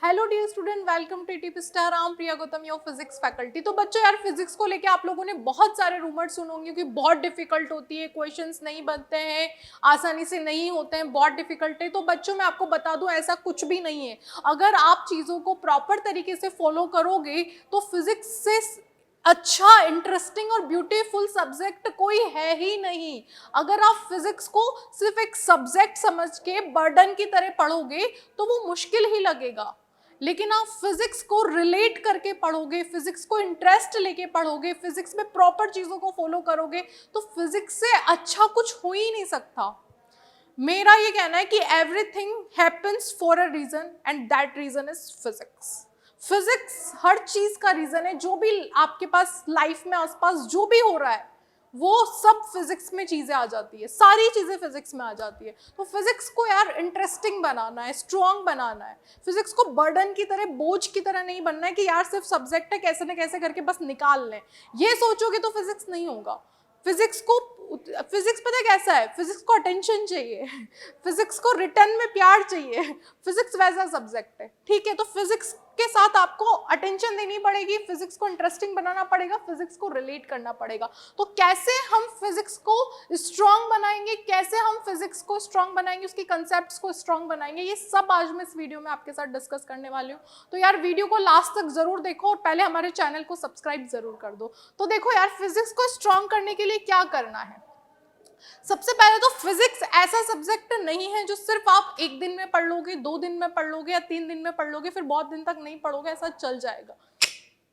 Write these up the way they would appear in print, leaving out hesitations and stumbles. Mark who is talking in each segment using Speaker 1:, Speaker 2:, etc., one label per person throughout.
Speaker 1: Hello dear student, welcome to TP star. I am Priya Gautam, your physics faculty. तो बच्चों यार, physics को लेके आप लोगों ने बहुत सारे रूमर सुने होंगे कि बहुत डिफिकल्ट होती है, क्वेश्चंस नहीं बनते हैं, आसानी से नहीं होते हैं, बहुत डिफिकल्ट है। तो बच्चों मैं आपको बता दूं, ऐसा कुछ भी नहीं है। अगर आप चीज़ों को प्रॉपर तरीके से फॉलो करोगे तो फिजिक्स से अच्छा, इंटरेस्टिंग और ब्यूटीफुल सब्जेक्ट कोई है ही नहीं। अगर आप फिजिक्स को सिर्फ एक सब्जेक्ट समझ के बर्डन की तरह पढ़ोगे तो वो मुश्किल ही लगेगा। लेकिन आप फिजिक्स को रिलेट करके पढ़ोगे, फिजिक्स को इंटरेस्ट लेके पढ़ोगे, फिजिक्स में प्रॉपर चीज़ों को फॉलो करोगे तो फिजिक्स से अच्छा कुछ हो ही नहीं सकता। मेरा ये कहना है कि everything happens for a reason and that reason is physics. Physics हर चीज का रीजन है। जो भी आपके पास लाइफ में आसपास जो भी हो रहा है वो सब फिजिक्स में चीजें आ जाती है, सारी चीजें फिजिक्स में आ जाती है। तो फिजिक्स को यार इंटरेस्टिंग बनाना है, स्ट्रॉन्ग बनाना है। फिजिक्स को बर्डन की तरह, बोझ की तरह नहीं बनना है कि यार सिर्फ सब्जेक्ट है, कैसे ना कैसे करके बस निकाल लें। ये सोचोगे तो फिजिक्स नहीं होगा। फिजिक्स पता है कैसा है? फिजिक्स को अटेंशन चाहिए, फिजिक्स को रिटर्न में प्यार चाहिए। फिजिक्स वैसा सब्जेक्ट है, ठीक है? तो फिजिक्स के साथ आपको अटेंशन देनी पड़ेगी, फिजिक्स को इंटरेस्टिंग बनाना पड़ेगा, फिजिक्स को रिलेट करना पड़ेगा। तो कैसे हम फिजिक्स को स्ट्रांग बनाएंगे, कैसे हम फिजिक्स को स्ट्रांग बनाएंगे, उसकी कंसेप्ट्स को स्ट्रांग बनाएंगे, ये सब आज मैं इस वीडियो में आपके साथ डिस्कस करने वाली हूँ। तो यार वीडियो को लास्ट तक जरूर देखो और पहले हमारे चैनल को सब्सक्राइब जरूर कर दो। तो देखो यार, फिजिक्स को स्ट्रांग करने के लिए क्या करना है। सबसे पहले तो फिजिक्स ऐसा सब्जेक्ट नहीं है जो सिर्फ आप एक दिन में पढ़ लोगे, 2 दिन में पढ़ लोगे या 3 दिन में पढ़ लोगे, फिर बहुत दिन तक नहीं पढ़ोगे, ऐसा चल जाएगा।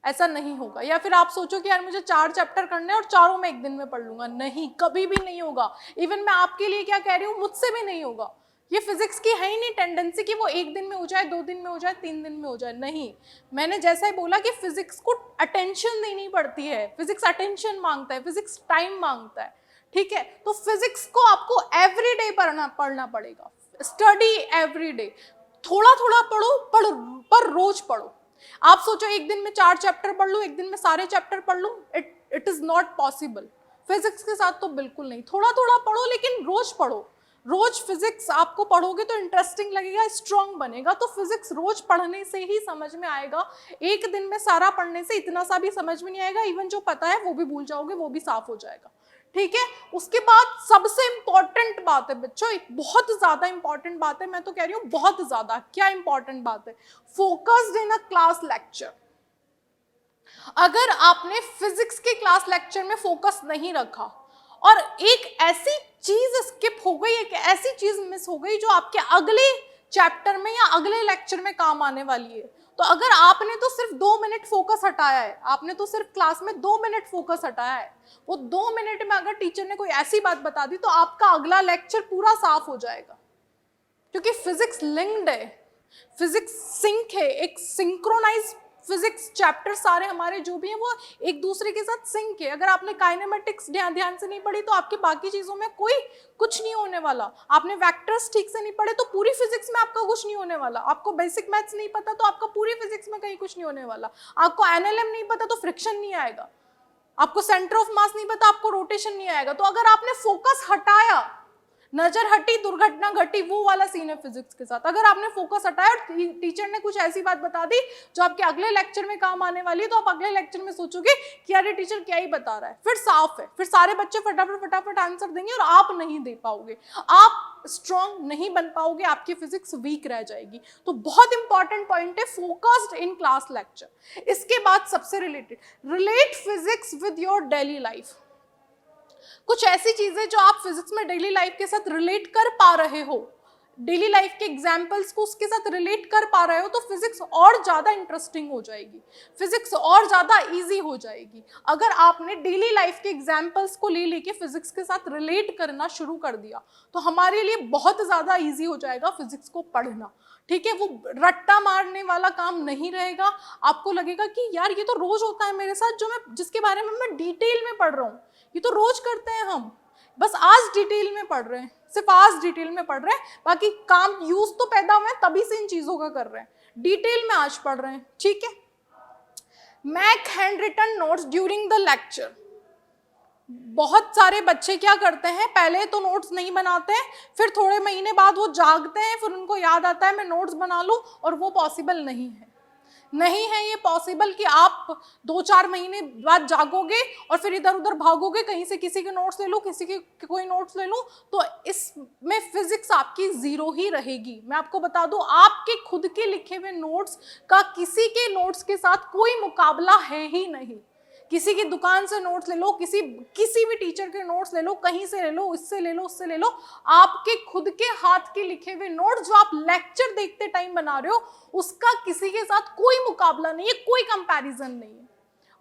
Speaker 1: ऐसा नहीं होगा। या फिर आप सोचो कि यार मुझे 4 चैप्टर करने हैं और चारों में एक दिन में पढ़ लूंगा, नहीं, कभी भी नहीं होगा। इवन मैं आपके लिए क्या कह रही हूँ, मुझसे भी नहीं होगा। ये फिजिक्स की है ही नहीं टेंडेंसी कि वो एक दिन में हो जाए, 2 दिन में हो जाए, 3 दिन में हो जाए, नहीं। मैंने जैसा ही बोला कि फिजिक्स को अटेंशन देनी पड़ती है, फिजिक्स अटेंशन मांगता है, फिजिक्स टाइम मांगता है, ठीक है? तो फिजिक्स को आपको एवरीडे पढ़ना पड़ेगा। स्टडी एवरीडे, थोड़ा थोड़ा पढ़ो, पर रोज पढ़ो। आप सोचो एक दिन में 4 चैप्टर पढ़ लूं, एक दिन में सारे चैप्टर पढ़ लूं, it is not possible. Physics के साथ तो बिल्कुल नहीं। थोड़ा थोड़ा पढ़ो लेकिन रोज पढ़ो। रोज फिजिक्स आपको पढ़ोगे तो इंटरेस्टिंग लगेगा, स्ट्रांग बनेगा। तो फिजिक्स रोज पढ़ने से ही समझ में आएगा। एक दिन में सारा पढ़ने से इतना सा भी समझ में नहीं आएगा, इवन जो पता है वो भी भूल जाओगे, वो भी साफ हो जाएगा, ठीक है? उसके बाद सबसे इंपॉर्टेंट बात है बच्चों, एक बहुत ज्यादा इंपॉर्टेंट बात है, मैं तो कह रही हूँ बहुत ज्यादा। क्या इंपॉर्टेंट बात है? Focused in a class lecture. अगर आपने फिजिक्स के क्लास लेक्चर में फोकस नहीं रखा और एक ऐसी चीज स्किप हो गई, एक ऐसी चीज मिस हो गई जो आपके अगले चैप्टर में या अगले लेक्चर में काम आने वाली है, तो अगर आपने तो सिर्फ 2 मिनट फोकस हटाया है, आपने तो सिर्फ क्लास में 2 मिनट फोकस हटाया है, वो 2 मिनट में अगर टीचर ने कोई ऐसी बात बता दी तो आपका अगला लेक्चर पूरा साफ हो जाएगा। क्योंकि फिजिक्स लिंक्ड है, फिजिक्स सिंक है, एक सिंक्रोनाइज फिजिक्स चैप्टर सारे हमारे जो भी हैं वो एक दूसरे के साथ सिंक है। अगर आपने काइनेमेटिक्स ध्यान से नहीं पढ़ी तो आपके बाकी चीजों में कोई कुछ नहीं होने वाला। आपने वेक्टर्स ठीक से नहीं पढ़े तो पूरी फिजिक्स में आपका कुछ नहीं होने वाला। आपको बेसिक मैथ्स नहीं पता तो आपका पूरी फिजिक्स में कहीं कुछ नहीं होने वाला। आपको एनएलएम नहीं पता तो फ्रिक्शन नहीं आएगा। आपको सेंटर ऑफ मास नहीं पता, आपको रोटेशन नहीं आएगा। तो अगर आपने फोकस हटाया, नजर हटी, दुर्घटना घटी, वो वाला सीन है फिजिक्स के साथ। अगर आपने फोकस हटाया और टीचर ने कुछ ऐसी बात बता दी जो आपके अगले लेक्चर में काम आने वाली है, तो आप अगले लेक्चर में सोचोगे कि अरे टीचर क्या ही बता रहा है, फिर साफ है, फिर सारे बच्चे फटाफट आंसर देंगे और आप नहीं दे पाओगे, आप स्ट्रॉन्ग नहीं बन पाओगे, आपकी फिजिक्स वीक रह जाएगी। तो बहुत इंपॉर्टेंट पॉइंट है फोकस्ड इन क्लास लेक्चर। इसके बाद सबसे relate physics with your daily life. कुछ ऐसी चीजें जो आप फिजिक्स में डेली लाइफ के साथ रिलेट कर पा रहे हो, डेली लाइफ के एग्जाम्पल्स को उसके साथ रिलेट कर पा रहे हो, तो फिजिक्स और ज्यादा इंटरेस्टिंग हो जाएगी, फिजिक्स और ज्यादा इजी हो जाएगी। अगर आपने डेली लाइफ के एग्जाम्पल्स को ले लेके फिजिक्स के साथ रिलेट करना शुरू कर दिया तो हमारे लिए बहुत ज्यादा इजी हो जाएगा फिजिक्स को पढ़ना, ठीक है? वो रट्टा मारने वाला काम नहीं रहेगा। आपको लगेगा कि यार ये तो रोज होता है मेरे साथ, जो मैं जिसके बारे में मैं डिटेल में पढ़ रहा हूँ, ये तो रोज करते हैं हम, बस आज डिटेल में पढ़ रहे हैं, सिर्फ आज डिटेल में पढ़ रहे हैं, बाकी काम यूज तो पैदा हुए तभी से इन चीजों का कर रहे हैं, डिटेल में आज पढ़ रहे हैं, ठीक है? Make handwritten notes during the lecture. बहुत सारे बच्चे क्या करते हैं, पहले तो नोट्स नहीं बनाते हैं, फिर थोड़े महीने बाद वो जागते हैं, फिर उनको याद आता है मैं नोट्स बना लूं, और वो पॉसिबल नहीं है। नहीं है ये पॉसिबल कि आप 2-4 महीने बाद जागोगे और फिर इधर उधर भागोगे, कहीं से किसी के नोट्स ले लूं, किसी के कोई नोट्स ले लूं, तो इसमें फिजिक्स आपकी जीरो ही रहेगी। मैं आपको बता दूं, आपके खुद के लिखे हुए नोट्स का किसी के नोट्स के साथ कोई मुकाबला है ही नहीं। किसी की दुकान से नोट्स ले लो, किसी भी टीचर के नोट्स ले लो, कहीं से ले लो, इससे ले लो, उससे ले लो, आपके खुद के हाथ के लिखे हुए नोट्स जो आप लेक्चर देखते टाइम बना रहे हो, उसका किसी के साथ कोई मुकाबला नहीं है, कोई कंपैरिजन नहीं है।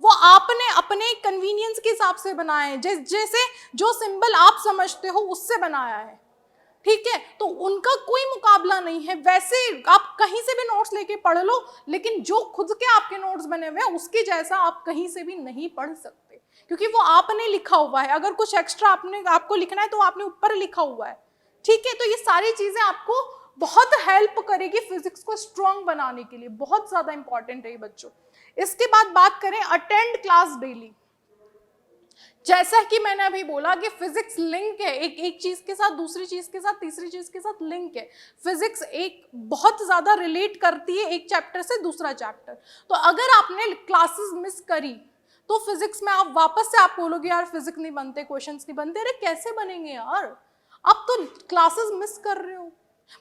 Speaker 1: वो आपने अपने कन्वीनियंस के हिसाब से बनाया है, जैसे जो सिंबल आप समझते हो उससे बनाया है, ठीक है, तो उनका कोई मुकाबला नहीं है। वैसे आप कहीं से भी नोट्स लेके पढ़ लो, लेकिन जो खुद के आपके नोट्स बने हुए हैं उसके जैसा आप कहीं से भी नहीं पढ़ सकते, क्योंकि वो आपने लिखा हुआ है। अगर कुछ एक्स्ट्रा आपको लिखना है तो आपने ऊपर लिखा हुआ है, ठीक है। तो ये सारी चीजें आपको बहुत हेल्प करेगी फिजिक्स को स्ट्रॉन्ग बनाने के लिए, बहुत ज्यादा इंपॉर्टेंट है ये बच्चों। इसके बाद बात करें अटेंड क्लास डेली। जैसा कि मैंने अभी बोला कि फिजिक्स लिंक है, एक चीज के साथ दूसरी चीज के साथ तीसरी चीज के साथ लिंक है। फिजिक्स एक बहुत ज्यादा रिलेट करती है एक चैप्टर से दूसरा चैप्टर। तो अगर आपने क्लासेस मिस करी तो फिजिक्स में आप वापस से आप बोलोगे यार फिजिक्स नहीं बनते, क्वेश्चंस नहीं बनते। अरे कैसे बनेंगे यार, आप तो क्लासेस मिस कर रहे हो।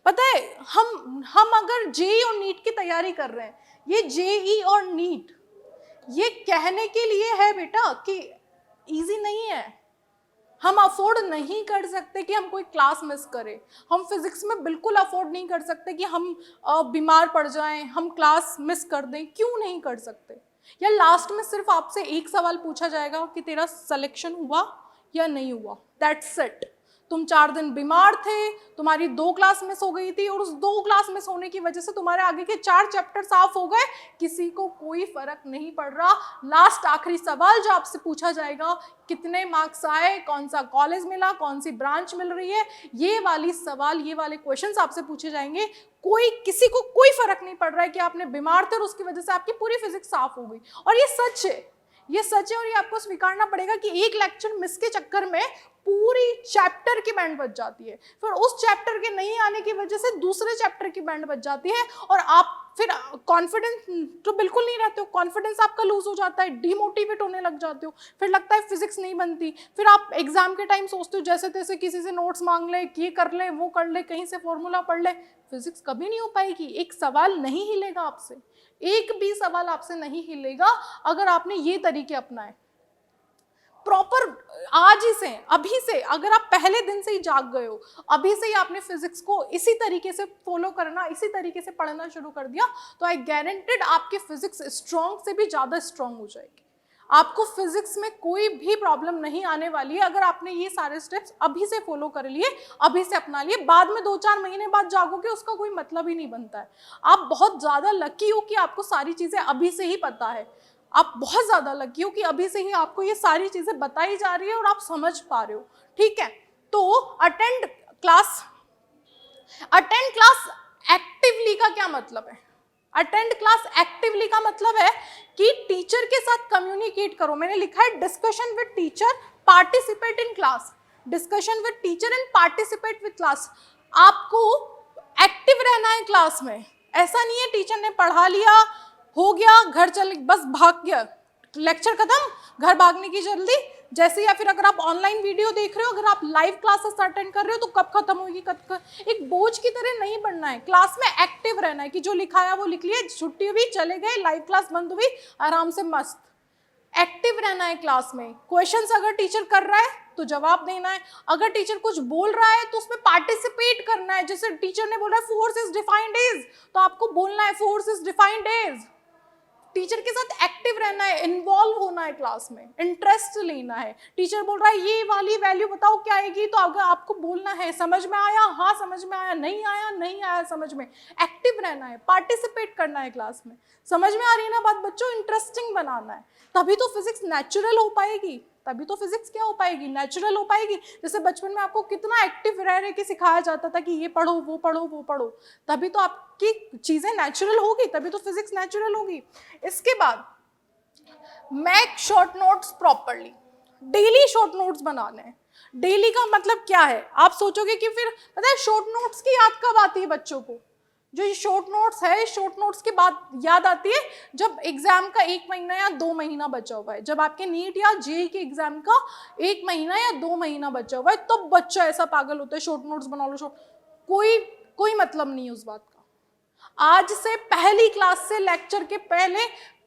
Speaker 1: पता है, हम अगर जेई और नीट की तैयारी कर रहे हैं, ये जेई और नीट ये कहने के लिए है बेटा कि इजी नहीं है। हम अफोर्ड नहीं कर सकते कि हम कोई क्लास मिस करें। हम फिजिक्स में बिल्कुल अफोर्ड नहीं कर सकते कि हम बीमार पड़ जाएं, हम क्लास मिस कर दें। क्यों नहीं कर सकते? या लास्ट में सिर्फ आपसे एक सवाल पूछा जाएगा कि तेरा सिलेक्शन हुआ या नहीं हुआ, दैट्स इट। तुम 4 दिन बीमार थे, तुम्हारी 2 क्लास मिस हो गई थी, और उस 2 क्लास मिस होने की वजह से तुम्हारे आगे के 4 चैप्टर साफ हो गए, किसी को कोई फर्क नहीं पड़ रहा। लास्ट आखिरी सवाल जो आपसे पूछा जाएगा, कितने मार्क्स आए, कौन सा कॉलेज मिला, कौन सी ब्रांच मिल रही है, ये वाले क्वेश्चंस आपसे पूछे जाएंगे। किसी को कोई फर्क नहीं पड़ रहा है कि आपने बीमार थे और उसकी वजह से आपकी पूरी फिजिक्स साफ हो गई। और ये सच है, ये सच है, और ये आपको स्वीकारना पड़ेगा कि एक लेक्चर मिस के चक्कर में पूरी चैप्टर की बैंड बच जाती है, फिर उस चैप्टर के नहीं आने की वजह से दूसरे चैप्टर की बैंड बच जाती है, और आप फिर कॉन्फिडेंस तो बिल्कुल नहीं रहते हो, कॉन्फिडेंस आपका लूज हो जाता है, डिमोटिवेट होने लग जाते हो, फिर लगता है फिजिक्स नहीं बनती। फिर आप एग्जाम के टाइम सोचते हो जैसे तैसे किसी से नोट्स मांग ले, ये कर ले, वो कर ले, कहीं से फॉर्मूला पढ़ ले। फिजिक्स कभी नहीं हो पाएगी। एक सवाल नहीं हिलेगा आपसे, एक भी सवाल आपसे नहीं हिलेगा अगर आपने ये तरीके अपनाए प्रॉपर। आज ही से, अभी से, अगर आप पहले दिन से ही जाग गए हो, अभी से ही आपने फिजिक्स को इसी तरीके से फॉलो करना, इसी तरीके से पढ़ना शुरू कर दिया, तो आई गारंटेड आपकी फिजिक्स स्ट्रॉन्ग से भी ज्यादा स्ट्रॉन्ग हो जाएगी। आपको फिजिक्स में कोई भी प्रॉब्लम नहीं आने वाली है अगर आपने ये सारे स्टेप्स अभी से फॉलो कर लिए, अभी से अपना लिए। बाद में 2-4 महीने बाद जागोगे, उसका कोई मतलब ही नहीं बनता है। आप बहुत ज्यादा लकी हो कि आपको सारी चीजें अभी से ही पता है। आप बहुत ज्यादा लकी हो कि अभी से ही आपको ये सारी चीजें बताई जा रही है और आप समझ पा रहे हो, ठीक है। तो अटेंड क्लास एक्टिवली का क्या मतलब है? अटेंड क्लास एक्टिवली का मतलब है कि टीचर के साथ कम्युनिकेट करो। मैंने लिखा है discussion with teacher, participate in class. Discussion with teacher and participate with class. आपको एक्टिव रहना है क्लास में। ऐसा नहीं है टीचर ने पढ़ा लिया, हो गया, घर चल, बस भाग गया, लेक्चर खत्म, घर भागने की जल्दी। जैसे, या फिर अगर आप ऑनलाइन वीडियो देख रहे हो, अगर आप लाइव क्लासेस अटेंड कर रहे हो, तो कब खत्म होगी, एक बोझ की तरह नहीं बनना है। क्लास में एक्टिव रहना है कि जो लिखाया वो लिख लिया, छुट्टी हुई चले गए, लाइव क्लास बंद हुई, आराम से मस्त एक्टिव रहना है क्लास में। क्वेश्चंस अगर टीचर कर रहा है तो जवाब देना है, अगर टीचर कुछ बोल रहा है तो उसमें पार्टिसिपेट करना है। जैसे टीचर ने बोला फोर्स इज डिफाइंड एज, तो आपको बोलना है force is defined as. Teacher के साथ एक्टिव रहना है, इन्वॉल्व होना है क्लास में, इंटरेस्ट लेना है। टीचर बोल रहा है ये वाली वैल्यू बताओ क्या आएगी, तो अगर आपको बोलना है समझ में आया, हाँ समझ में आया, नहीं आया, नहीं आया समझ में। एक्टिव रहना है, पार्टिसिपेट करना है क्लास में। समझ में आ रही है ना बात बच्चों? इंटरेस्टिंग बनाना है, तभी तो फिजिक्स नेचुरल हो पाएगी, तभी तो फिजिक्स क्या हो पाएगी, नेचुरल हो पाएगी। जैसे बचपन में आपको कितना एक्टिव रह रहे के सिखाया जाता था कि ये पढ़ो, वो पढ़ो, वो पढ़ो, तभी तो आपकी चीजें नेचुरल होगी, तभी तो फिजिक्स नेचुरल होगी। इसके बाद make short notes properly. Daily short notes बनाने हैं। डेली का मतलब क्या है, आप सोचोगे कि फिर पता है शॉर्ट नोट्स की याद कब आती है बच्चों को, जो ये शॉर्ट नोट्स है, शॉर्ट नोट्स की बात याद आती है जब एग्जाम का 1 महीना या 2 महीना बचा हुआ है, जब आपके नीट या जेई के एग्जाम का 1 महीना या 2 महीना बचा हुआ है, तब तो बच्चा ऐसा पागल होता है शॉर्ट नोट्स बना लो। कोई कोई मतलब नहीं है उस बात का। आज से पहली क्लास से लेक्चर के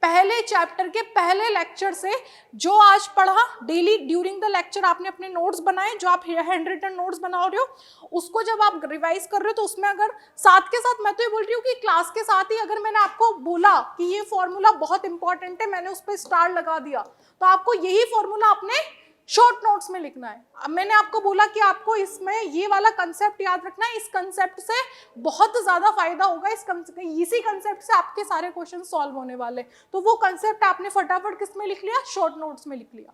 Speaker 1: पहले चैप्टर के पहले लेक्चर से जो आज पढ़ा, डेली ड्यूरिंग द लेक्चर आपने अपने नोट्स बनाए, जो आप हैंड रिटन नोट्स बना रहे हो, उसको जब आप रिवाइज कर रहे हो तो उसमें अगर साथ के साथ, मैं तो ये बोल रही हूँ कि क्लास के साथ ही अगर मैंने आपको बोला कि ये फॉर्मूला बहुत इंपॉर्टेंट है, मैंने उस पर स्टार लगा दिया, तो आपको यही फॉर्मूला अपने शॉर्ट नोट्स में लिखना है। अब मैंने आपको बोला कि आपको इसमें ये वाला कंसेप्ट याद रखना है, इस कंसेप्ट से बहुत ज्यादा फायदा होगा, इसी कंसेप्ट से आपके सारे क्वेश्चन सॉल्व होने वाले, तो वो कंसेप्ट आपने फटाफट किस में लिख लिया, शॉर्ट नोट्स में लिख लिया।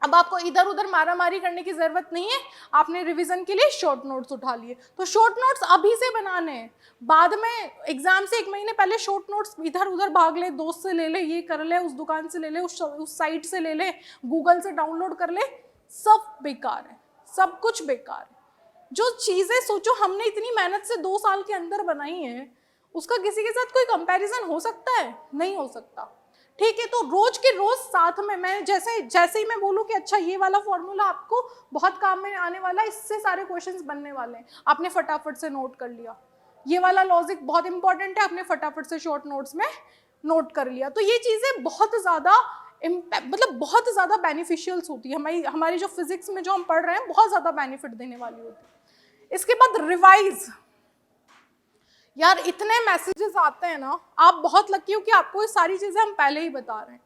Speaker 1: अब आपको इधर उधर मारामारी करने की जरूरत नहीं है, आपने रिवीजन के लिए शॉर्ट नोट्स उठा लिए, तो शॉर्ट नोट्स अभी से बनाने हैं, बाद में एग्जाम से 1 महीने पहले शॉर्ट नोट्स इधर उधर भाग ले, दोस्त से ले ले, ये कर ले, उस दुकान से ले ले, उस साइट से ले ले, गूगल से डाउनलोड कर ले, सब बेकार है, सब कुछ बेकार है। जो चीजें सोचो हमने इतनी मेहनत से 2 साल के अंदर बनाई है, उसका किसी के साथ कोई कंपैरिजन हो सकता है? नहीं हो सकता। ठीक है, तो रोज के रोज साथ में मैं जैसे ही मैं बोलूँ कि अच्छा ये वाला फॉर्मूला आपको बहुत काम में आने वाला है, इससे सारे क्वेश्चंस बनने वाले हैं, आपने फटाफट से नोट कर लिया, ये वाला लॉजिक बहुत इंपॉर्टेंट है, आपने फटाफट से शॉर्ट नोट्स में नोट कर लिया, तो ये चीजें बहुत ज्यादा मतलब बहुत ज्यादा बेनिफिशियल्स होती है, हमारी जो फिजिक्स में जो हम पढ़ रहे हैं बहुत ज्यादा बेनिफिट देने वाली होती है। इसके बाद रिवाइज, यार इतने मैसेजेस आते हैं ना, आप बहुत लकी हो कि आपको ये सारी चीजें हम पहले ही बता रहे हैं।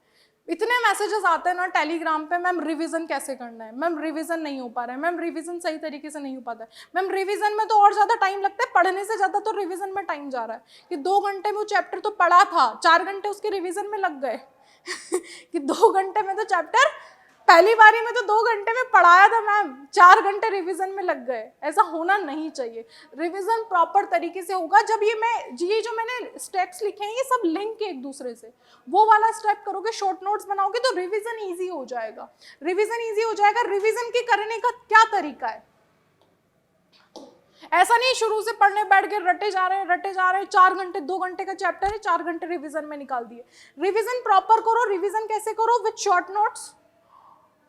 Speaker 1: इतने मैसेजेस आते हैं ना टेलीग्राम पे, मैम रिवीजन कैसे करना है, मैम रिवीजन नहीं हो पा रहा है, मैम रिवीजन सही तरीके से नहीं हो पाता है, मैम रिवीजन में तो और ज्यादा टाइम लगता है, पढ़ने से ज्यादा तो रिवीजन में टाइम जा रहा है, कि 2 घंटे में वो चैप्टर तो पढ़ा था, 4 घंटे उसके रिवीजन में लग गए कि 2 घंटे में तो चैप्टर पहली बारी में तो 2 घंटे में पढ़ाया था मैम, 4 घंटे रिवीजन में लग गए। ऐसा होना नहीं चाहिए, रिवीजन प्रॉपर तरीके से होगा। जब ये जो मैंने स्टेप्स लिखे हैं ये सब लिंक है एक दूसरे से, वो वाला स्टेप करोगे, शॉर्ट नोट्स बनाओगे तो रिवीजन ईजी हो जाएगा, रिवीजन ईजी हो जाएगा। रिवीजन के करने का क्या तरीका है, ऐसा नहीं शुरू से पढ़ने बैठ के रटे जा रहे हैं, 4 घंटे 2 घंटे का चैप्टर है, 4 घंटे रिवीजन में निकाल दिए। रिवीजन प्रॉपर करो। रिवीजन कैसे करो, विद शॉर्ट नोट्स,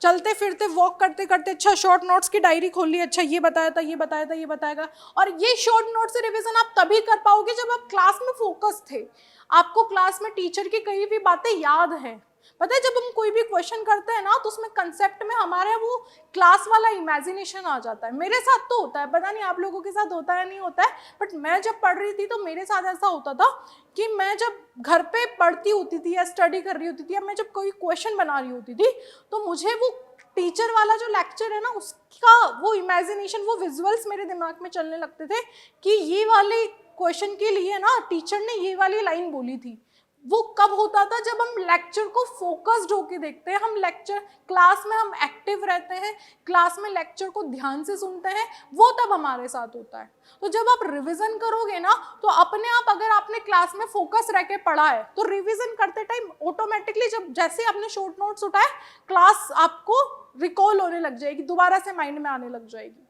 Speaker 1: चलते फिरते वॉक करते करते, अच्छा शॉर्ट नोट्स की डायरी खोल ली, अच्छा ये बताया था, ये बताया था, ये बताएगा। और ये शॉर्ट नोट से रिवीजन आप तभी कर पाओगे जब आप क्लास में फोकस थे, आपको क्लास में टीचर की कई भी बातें याद हैं। पता है जब हम कोई भी क्वेश्चन करते हैं ना तो उसमें कंसेप्ट में हमारा वो क्लास वाला इमेजिनेशन आ जाता है। मेरे साथ तो होता है, पता नहीं आप लोगों के साथ होता है नहीं होता है, बट मैं जब पढ़ रही थी तो मेरे साथ ऐसा होता था कि मैं जब घर पे पढ़ती होती थी या स्टडी कर रही होती थी या मैं जब कोई क्वेश्चन बना रही होती थी तो मुझे वो टीचर वाला जो लेक्चर है ना उसका वो इमेजिनेशन, वो विजुअल्स मेरे दिमाग में चलने लगते थे कि ये वाले क्वेश्चन के लिए ना टीचर ने ये वाली लाइन बोली थी। वो कब होता था, जब हम लेक्चर को फोकस्ड होके देखते हैं, हम लेक्चर क्लास में हम एक्टिव रहते हैं, क्लास में लेक्चर को ध्यान से सुनते हैं, वो तब हमारे साथ होता है। तो जब आप रिवीजन करोगे ना तो अपने आप, अगर आपने क्लास में फोकस रह के पढ़ा है तो रिवीजन करते टाइम ऑटोमेटिकली जब जैसे आपने शॉर्ट नोट्स उठाए, क्लास आपको रिकॉल होने लग जाएगी, दोबारा से माइंड में आने लग जाएगी।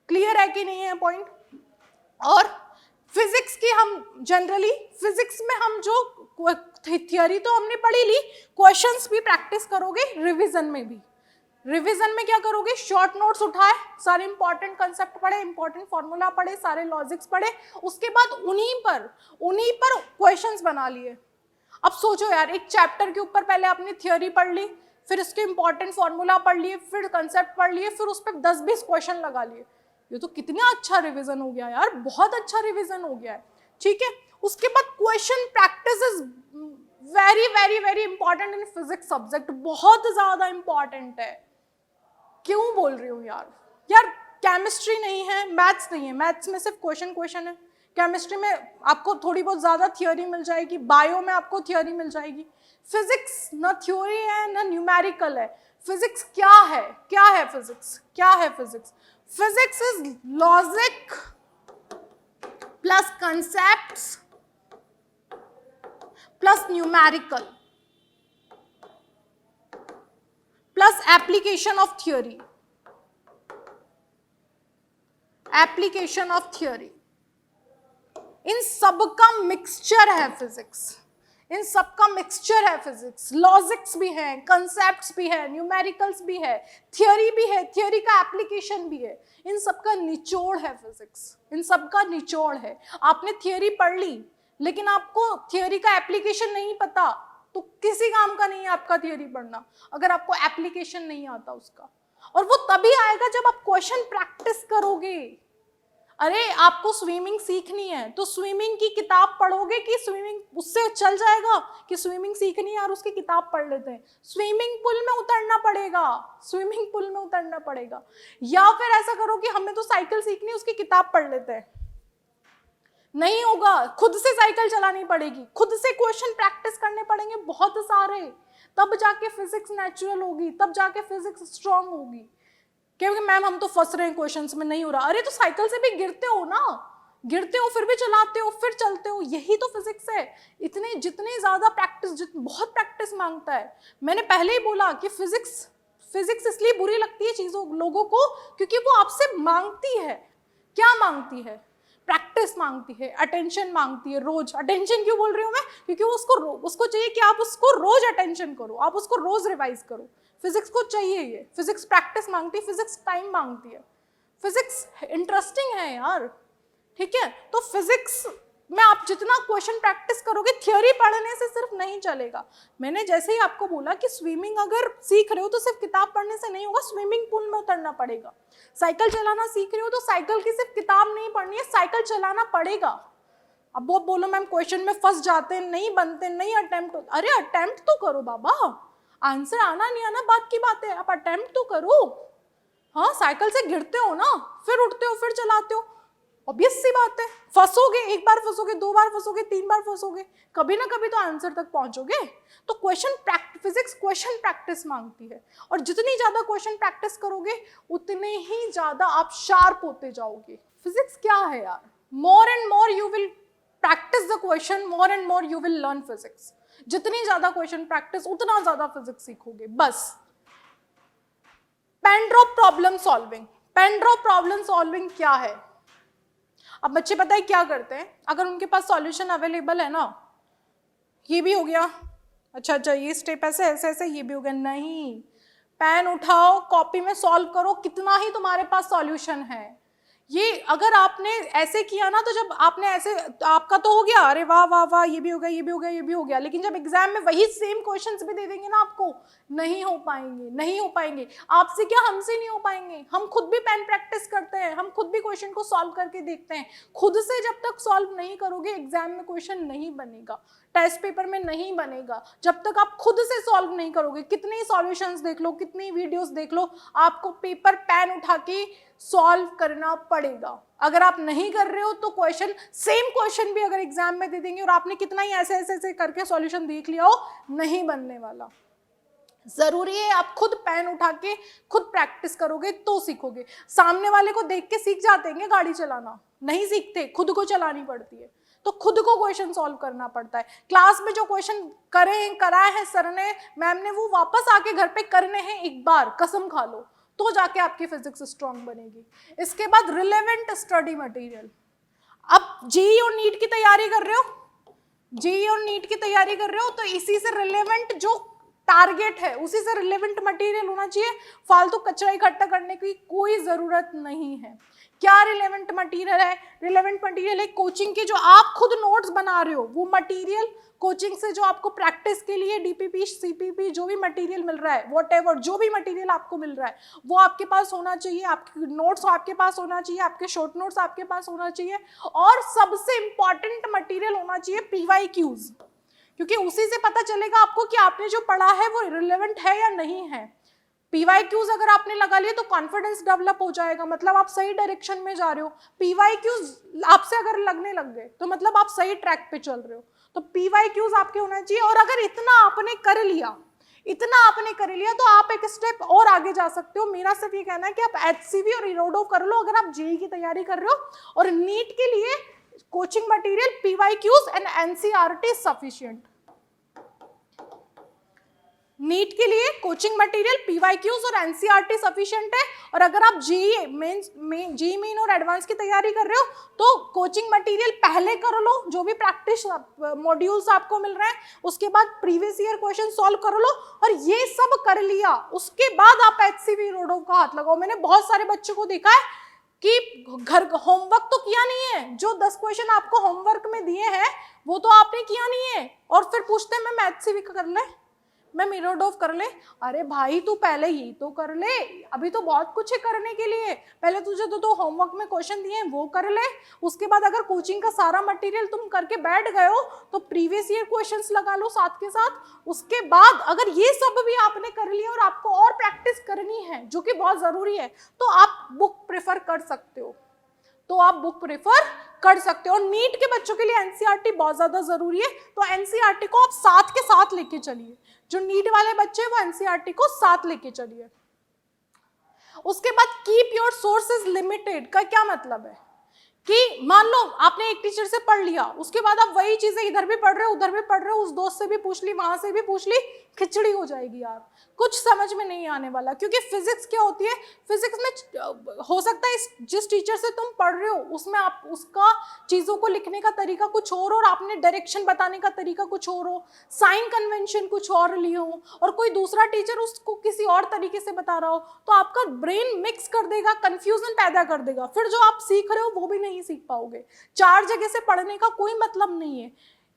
Speaker 1: क्लियर है कि नहीं है पॉइंट? और फिजिक्स की हम जनरली, फिजिक्स में हम जो थियरी तो हमने पढ़ी ली, क्वेश्चंस भी प्रैक्टिस करोगे रिवीजन में भी। रिवीजन में क्या करोगे, शॉर्ट नोट्स उठाए, सारे इंपॉर्टेंट कंसेप्ट पढ़े, इंपॉर्टेंट फॉर्मूला पढ़े, सारे लॉजिक्स पढ़े, उसके बाद उन्हीं पर क्वेश्चंस बना लिए। अब सोचो यार, एक चैप्टर के ऊपर पहले आपने थियरी पढ़ ली, फिर इसके इंपॉर्टेंट फॉर्मूला पढ़ लिए, फिर कंसेप्ट पढ़ लिए, फिर उस पर 10-20 क्वेश्चन लगा लिए। ये तो कितना अच्छा रिवीजन हो गया यार, बहुत अच्छा रिवीजन हो गया है। ठीक है, उसके बाद question practice is very very very important in physics subject, बहुत ज्यादा इंपॉर्टेंट है। क्यों बोल रही हूँ यार केमिस्ट्री नहीं है, मैथ्स नहीं है, मैथ्स में सिर्फ क्वेश्चन है, केमिस्ट्री में आपको थोड़ी बहुत ज्यादा थियोरी मिल जाएगी, बायो में आपको थियोरी मिल जाएगी। फिजिक्स न थ्योरी है न न्यूमेरिकल है। फिजिक्स क्या है physics? Physics is logic plus concepts plus numerical plus application of theory, application of theory, इन सब का मिक्सचर है फिजिक्स, इन सब का मिक्सचर है फिजिक्स। लॉजिक्स भी है, कंसेप्ट्स भी है, न्यूमेरिकल्स भी है, थियोरी भी है, थियोरी का एप्लीकेशन भी है, इन सब का निचोड़ है फिजिक्स, इन सब का निचोड़ है। आपने थियोरी पढ़ ली लेकिन आपको थियोरी का एप्लीकेशन नहीं पता तो किसी काम का नहीं है आपका थियोरी पढ़ना, अगर आपको एप्लीकेशन नहीं आता उसका। और वो तभी आएगा जब आप क्वेश्चन प्रैक्टिस करोगे। अरे आपको स्विमिंग सीखनी है तो स्विमिंग की किताब पढ़ोगे कि स्विमिंग उससे चल जाएगा कि स्विमिंग सीखनी है और उसकी किताब पढ़ लेते हैं? स्विमिंग पूल में उतरना पड़ेगा, स्विमिंग पूल में उतरना पड़ेगा। या फिर ऐसा करो कि हमें तो साइकिल सीखनी है, उसकी किताब पढ़ लेते हैं। नहीं होगा, खुद से साइकिल चलानी पड़ेगी, खुद से क्वेश्चन प्रैक्टिस करने पड़ेंगे बहुत सारे, तब जाके फिजिक्स नेचुरल होगी, तब जाके फिजिक्स स्ट्रांग होगी। क्योंकि मैम हम तो फंस रहे हैं क्वेश्चंस में, नहीं हो रहा। अरे तो साइकिल से भी गिरते हो ना, गिरते हो फिर भी चलाते हो, फिर चलते हो, यही तो फिजिक्स है। इतने जितने ज्यादा प्रैक्टिस, बहुत प्रैक्टिस मांगता है। मैंने पहले ही बोला कि फिजिक्स इसलिए बुरी लगती है चीजों लोगों को क्योंकि वो आपसे मांगती है। क्या मांगती है? प्रैक्टिस मांगती है, अटेंशन मांगती है रोज। अटेंशन क्यों बोल रही हूँ मैं? क्योंकि उसको चाहिए कि आप उसको रोज अटेंशन करो, आप उसको रोज रिवाइज करो। फिजिक्स को चाहिए ये, फिजिक्स प्रैक्टिस मांगती है, फिजिक्स टाइम मांगती है। फिजिक्स इंटरेस्टिंग है यार, ठीक है। तो फिजिक्स में आप जितना क्वेश्चन प्रैक्टिस करोगे, थ्योरी पढ़ने से सिर्फ नहीं चलेगा। मैंने जैसे ही आपको बोला कि स्विमिंग अगर सीख रहे हो तो सिर्फ किताब पढ़ने से नहीं होगा, स्विमिंग पूल में उतरना पड़ेगा। साइकिल चलाना सीख रहे हो तो साइकिल की सिर्फ किताब नहीं पढ़नी है, साइकिल चलाना पड़ेगा। अब वो बोलो मैम क्वेश्चन में फंस जाते हैं, नहीं बनते, नहीं अटेम्प्ट। अरे अटेम्प्ट तो करो बाबा, आंसर आना नहीं आना बात की बात है, आप अटेम्प्ट तो करो। हाँ, साइकिल से गिरते हो ना, फिर उठते हो, फिर चलाते हो, ऑब्वियस सी बात है। फंसोगे, एक बार फंसोगे, दो बार फंसोगे, तीन बार फंसोगे, कभी ना कभी तो आंसर तक पहुंचोगे। तो फिजिक्स क्वेश्चन प्रैक्टिस मांगती है, और जितनी ज्यादा क्वेश्चन प्रैक्टिस करोगे उतने ही ज्यादा आप शार्प होते जाओगे। फिजिक्स क्या है यार, more and more you will practice the question, more and more you will learn physics. जितनी ज्यादा क्वेश्चन प्रैक्टिस उतना ज्यादा फिजिक्स सीखोगे, बस। Pen-drop problem solving, pen-drop problem solving क्या है? अब बच्चे पता है क्या करते हैं, अगर उनके पास सॉल्यूशन अवेलेबल है ना, ये भी हो गया, अच्छा ये स्टेप ऐसे ऐसे ऐसे, ये भी हो गया, नहीं, पेन उठाओ, कॉपी में सॉल्व करो, कितना ही तुम्हारे पास सॉल्यूशन है। ये अगर आपने ऐसे किया ना, तो जब आपने ऐसे, आपका तो हो गया, अरे वाह वाह वाह, ये भी हो गया, ये भी हो गया, ये भी हो गया, लेकिन जब एग्जाम में वही सेम क्वेश्चंस भी दे देंगे ना आपको, नहीं हो पाएंगे, नहीं हो पाएंगे। आपसे क्या, हमसे नहीं हो पाएंगे। हम खुद भी पेन प्रैक्टिस करते हैं, हम खुद भी क्वेश्चन को सॉल्व करके देखते हैं। खुद से जब तक सॉल्व नहीं करोगे, एग्जाम में क्वेश्चन नहीं बनेगा, टेस्ट पेपर में नहीं बनेगा, जब तक आप खुद से सॉल्व नहीं करोगे। कितनी सॉल्यूशंस देख लो, कितनी वीडियोस देख लो, आपको पेपर पेन उठा के सॉल्व करना पड़ेगा। अगर आप नहीं कर रहे हो तो क्वेश्चन, सेम क्वेश्चन भी अगर एग्जाम में दे देंगे और आपने कितना ही ऐसे ऐसे ऐसे करके सॉल्यूशन देख लिया हो, नहीं बनने वाला। जरूरी है आप खुद पेन उठा के खुद प्रैक्टिस करोगे तो सीखोगे। सामने वाले को देख के सीख जाते हैं गाड़ी चलाना? नहीं सीखते, खुद को चलानी पड़ती है। तो खुद को क्वेश्चन सॉल्व करना पड़ता है। क्लास में जो क्वेश्चन कराए हैं सर ने, मैम ने, वो वापस आके घर पे करने हैं एक बार, कसम खा लो, तो जाके आपकी फिजिक्स स्ट्रांग बनेगी। इसके बाद रिलेवेंट स्टडी मटेरियल। अब जेईई और नीट की तैयारी कर रहे हो, जेईई और नीट की तैयारी कर रहे हो, तो इसी से रिलेवेंट जो टारगेट है उसी से रिलेवेंट मटेरियल होना चाहिए। फालतू कचरा इकट्ठा करने की कोई जरूरत नहीं है। क्या रिलेवेंट मटेरियल है? रिलेवेंट मटेरियल है कोचिंग के, जो आप खुद नोट्स बना रहे हो, वो मटेरियल कोचिंग से जो आपको प्रैक्टिस के लिए डीपीपी, सीपीपी, जो भी मटेरियल मिल रहा है, व्हाटएवर, जो भी मटेरियल आपको मिल रहा है, वो आपके पास होना चाहिए। आपके नोट्स आपके पास होना चाहिए, आपके शॉर्ट नोट्स आपके पास होना चाहिए, और सबसे इंपॉर्टेंट मटेरियल होना चाहिए पीवाईक्यूज, क्योंकि उसी से पता चलेगा आपको कि आपने जो पढ़ा है वो रिलेवेंट है या नहीं है। पीवाईक्यूज अगर आपने लगा लिए तो कॉन्फिडेंस डेवलप हो जाएगा, मतलब आप सही डायरेक्शन में जा रहे हो। पीवाईक्यूज आपसे अगर लगने लग गए तो मतलब आप सही ट्रैक पे चल रहे हो। तो पीवाईक्यूज आपके होना चाहिए। और अगर इतना आपने कर लिया, तो आप एक स्टेप और आगे जा सकते हो। मेरा सिर्फ ये कहना है कि आप एचसीवी और इरोडो कर लो अगर आप जेईई की तैयारी कर रहे हो। और नीट के लिए coaching material, PYQs and NCERT sufficient. NEET के लिए कोचिंग मटेरियल, पीवाईक्यूज और एनसीईआरटी सफिशिएंट है। और अगर आप जेईई मेन और एडवांस की तैयारी कर रहे हो तो कोचिंग मटेरियल पहले कर लो, जो भी प्रैक्टिस मॉड्यूल्स आपको मिल रहे हैं, उसके बाद प्रीवियस ईयर क्वेश्चन सॉल्व कर लो, और ये सब कर लिया उसके बाद आप एचसीवी रोडोव का हाथ लगाओ। मैंने बहुत सारे बच्चों को देखा है कि घर होमवर्क तो किया नहीं है, जो 10 क्वेश्चन आपको होमवर्क में दिए हैं वो तो आपने किया नहीं है, और फिर पूछते हैं मैं एचसीवी का कर ले, मैं मिरोडोव कर ले। अरे भाई तू पहले ही तो कर ले, अभी तो बहुत कुछ है करने के लिए। पहले तुझे तो होमवर्क में क्वेश्चन दिए हैं वो कर ले, उसके बाद अगर कोचिंग का सारा मटेरियल तुम करके बैठ गए हो तो प्रीवियस ईयर क्वेश्चंस लगा लो साथ के साथ। उसके बाद अगर ये सब भी आपने कर लिया और आपको और प्रैक्टिस करनी है जो कि बहुत जरूरी है, तो आप बुक प्रेफर कर सकते हो, तो आप बुक प्रेफर कर सकते हो। और नीट के बच्चों के लिए एनसीईआरटी बहुत ज्यादा जरूरी है, तो एनसीईआरटी को आप साथ के साथ लेके चलिए। जो नीट वाले बच्चे हैं वो एनसीईआरटी को साथ लेके चलिए। उसके बाद कीप योर सोर्सेज लिमिटेड का क्या मतलब है कि मान लो आपने एक टीचर से पढ़ लिया, उसके बाद आप वही चीजें इधर भी पढ़ रहे हो उधर भी पढ़ रहे हो, उस दोस्त से भी पूछ ली वहां से भी पूछ ली, खिचड़ी हो जाएगी यार, कुछ समझ में नहीं आने वाला। क्योंकि फिजिक्स क्या होती है, फिजिक्स में हो सकता है जिस टीचर से तुम पढ़ रहे हो उसमें आप उसका चीजों को लिखने का तरीका कुछ और आपने डायरेक्शन बताने का तरीका कुछ और हो, साइन कन्वेंशन कुछ और लिए हो, और कोई दूसरा टीचर उसको किसी और तरीके से बता रहा हो, तो आपका ब्रेन मिक्स कर देगा, कंफ्यूजन पैदा कर देगा, फिर जो आप सीख रहे हो वो भी नहीं सीख पाओगे। 4 जगह से पढ़ने का कोई मतलब नहीं है,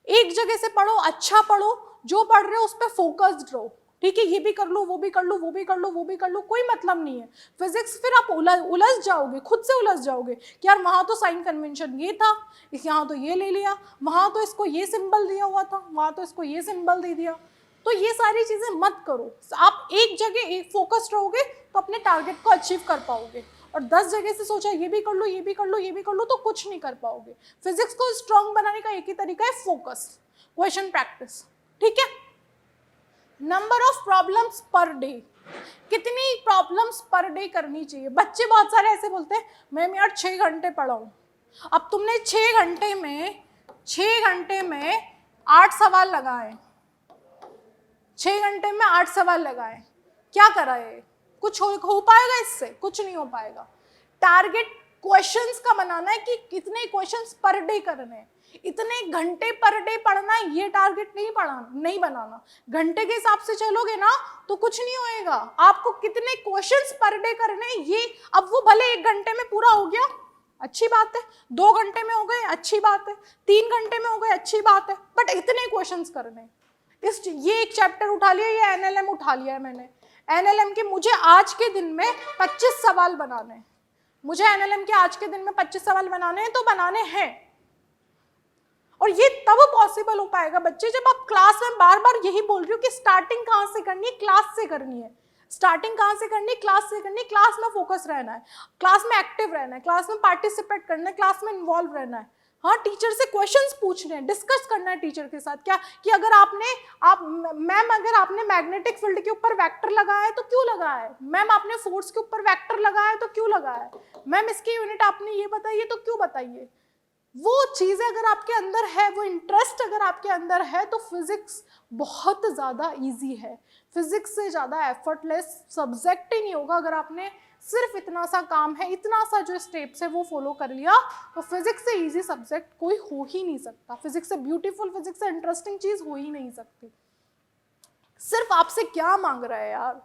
Speaker 1: एक जगह से पढ़ो, अच्छा पढ़ो, जो पढ़ रहे हो उस पर फोकस्ड रहो, ठीक है, ये भी कर लो वो भी कर लो वो भी कर लो वो भी कर लो, कोई मतलब नहीं है। फिजिक्स फिर आप उलझ जाओगे, खुद से उलझ जाओगे कि यार वहां तो साइन कन्वेंशन ये था, यहाँ तो ये ले लिया, वहां तो इसको ये सिंबल दिया हुआ था, वहां तो इसको ये सिंबल दे दिया। तो ये सारी चीजें मत करो, आप एक जगह एक फोकस्ड रहोगे तो अपने टारगेट को अचीव कर पाओगे। और 10 जगह से सोचा ये भी कर लो ये भी कर लो ये भी कर लो तो कुछ नहीं कर पाओगे। फिजिक्स को स्ट्रांग बनाने का एक ही तरीका है, फोकस, क्वेश्चन प्रैक्टिस, ठीक है। Number of problems per day, कितनी प्रॉब्लम्स पर डे करनी चाहिए। बच्चे बहुत सारे ऐसे बोलते हैं मैम यार 6 घंटे पढ़ाऊं। अब तुमने 6 घंटे में 8 सवाल लगाए, 6 घंटे में 8 सवाल लगाए, क्या करा है, कुछ हो पाएगा इससे? कुछ नहीं हो पाएगा। टारगेट क्वेश्चंस का बनाना है कि कितने क्वेश्चंस पर डे करने हैं, इतने घंटे पर डे पढ़ना है, ये टारगेट नहीं बनाना। घंटे के हिसाब से चलोगे ना तो कुछ नहीं होएगा। आपको कितने क्वेश्चंस पर डे करने हैं ये, अब वो भले 1 घंटे में पूरा हो गया अच्छी बात है, 2 घंटे में हो गए अच्छी बात है, 3 घंटे में हो गए अच्छी बात है, बट इतने क्वेश्चंस करने। ये एक चैप्टर उठा लिया, ये एनएलएम उठा लिया है मैंने, एनएलएम के मुझे आज के दिन में 25 सवाल बनाने हैं, मुझे एनएलएम के आज के दिन में 25 सवाल बनाने हैं तो बनाने हैं। और ये तब पॉसिबल हो पाएगा बच्चे जब आप क्लास में बार बार यही बोल रही हो कि स्टार्टिंग कहाँ से करनी है, क्लास से करनी है, स्टार्टिंग कहाँ से करनी है, क्लास से करनी है, क्लास में फोकस रहना है, क्लास में एक्टिव रहना है, क्लास में पार्टिसिपेट करना है, क्लास में इन्वॉल्व रहना है। हाँ, टीचर से क्वेश्चंस पूछने हैं, डिस्कस करना है टीचर के साथ, क्या कि अगर मैम अगर आपने मैग्नेटिक फील्ड के ऊपर वेक्टर लगाया है तो क्यों लगाया है, मैम आपने फोर्स के ऊपर वेक्टर लगाया है तो क्यों लगाया है, मैम इसकी यूनिट आपने ये बताई है तो क्यों बताइए। वो चीज़ें अगर आपके अंदर है, वो इंटरेस्ट अगर आपके अंदर है तो फिजिक्स बहुत ज़्यादा इजी है। फिजिक्स से ज़्यादा एफर्टलेस सब्जेक्ट ही नहीं होगा। अगर आपने सिर्फ इतना सा काम है, इतना सा जो स्टेप्स है वो फॉलो कर लिया तो फिजिक्स से इजी सब्जेक्ट कोई हो ही नहीं सकता। फिजिक्स से ब्यूटीफुल, फिजिक्स से इंटरेस्टिंग चीज़ हो ही नहीं सकती। सिर्फ आपसे क्या मांग रहा है यार,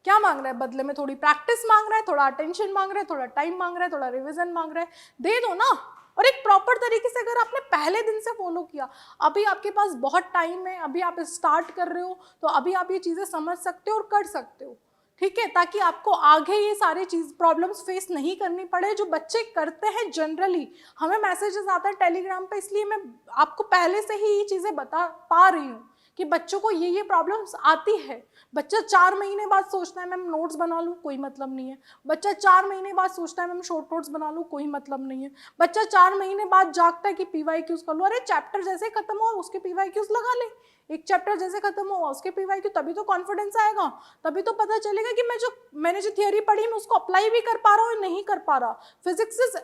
Speaker 1: क्या मांग रहा है बदले में? थोड़ी प्रैक्टिस मांग रहा है, थोड़ा अटेंशन मांग रहा है, थोड़ा टाइम मांग रहा है, थोड़ा रिविजन मांग रहा है, दे दो ना। और एक प्रॉपर तरीके से अगर आपने पहले दिन से फॉलो किया, अभी आपके पास बहुत टाइम है, अभी आप स्टार्ट कर रहे हो तो अभी आप ये चीज़ें समझ सकते हो और कर सकते हो, ठीक है, ताकि आपको आगे ये सारी चीज प्रॉब्लम्स फेस नहीं करनी पड़े जो बच्चे करते हैं। जनरली हमें मैसेजेस आता है टेलीग्राम पे, इसलिए मैं आपको पहले से ही ये चीज़ें बता पा रही हूँ कि बच्चों को ये प्रॉब्लम्स आती है। बच्चा 4 महीने बाद सोचता है मैम नोट्स बना लूँ, कोई मतलब नहीं है। बच्चा 4 महीने बाद सोचता है मैम शॉर्ट नोट्स बना लूँ, कोई मतलब नहीं है। बच्चा 4 महीने बाद जागता है कि पीवाईक्यूज कर लो। अरे चैप्टर जैसे खत्म हुआ उसके पीवाईक्यूज लगा ले, एक चैप्टर जैसे खत्म हुआ उसके पीवाईक्यू, तभी तो कॉन्फिडेंस आएगा, तभी तो पता चलेगा कि मैंने जो थियोरी पढ़ी मैं उसको अप्लाई भी कर पा रहा हूँ या नहीं कर पा रहा। फिजिक्स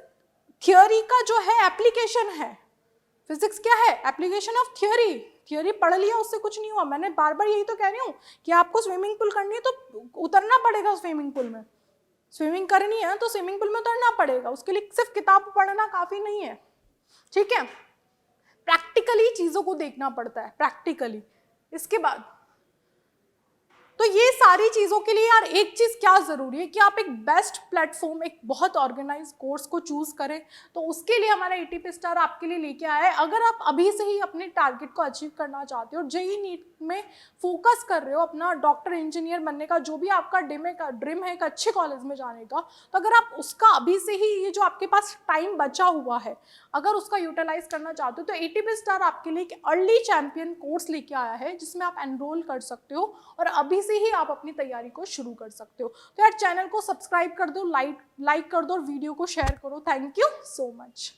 Speaker 1: थियोरी का जो है एप्लीकेशन है, फिजिक्स क्या है? Application of theory. थियोरी पढ़ लिया उससे कुछ नहीं हुआ। मैंने बार बार यही तो कह रही हूँ कि आपको स्विमिंग पूल करनी है तो उतरना पड़ेगा स्विमिंग पूल में। स्विमिंग करनी है तो स्विमिंग पूल में उतरना पड़ेगा, उसके लिए सिर्फ किताब पढ़ना काफ़ी नहीं है, ठीक है। प्रैक्टिकली चीज़ों को देखना पड़ता है, प्रैक्टिकली। इसके बाद तो ये सारी चीज़ों के लिए यार एक चीज़ क्या ज़रूरी है कि आप एक बेस्ट प्लेटफॉर्म, एक बहुत ऑर्गेनाइज कोर्स को चूज़ करें। तो उसके लिए हमारा एटीपी स्टार आपके लिए लेके आया है। अगर आप अभी से ही अपने टारगेट को अचीव करना चाहते हो, जेईई नीट में फोकस कर रहे हो अपना डॉक्टर इंजीनियर बनने का, जो भी आपका ड्रीम है एक अच्छे कॉलेज में जाने का, तो अगर आप उसका अभी से ही ये जो आपके पास टाइम बचा हुआ है अगर उसका यूटिलाइज करना चाहते हो, तो एटीपी स्टार आपके लिए एक अर्ली चैंपियन कोर्स लेके आया है जिसमें आप एनरोल कर सकते हो और अभी से ही आप अपनी तैयारी को शुरू कर सकते हो। तो यार चैनल को सब्सक्राइब कर दो, लाइक कर दो और वीडियो को शेयर करो। Thank you so much.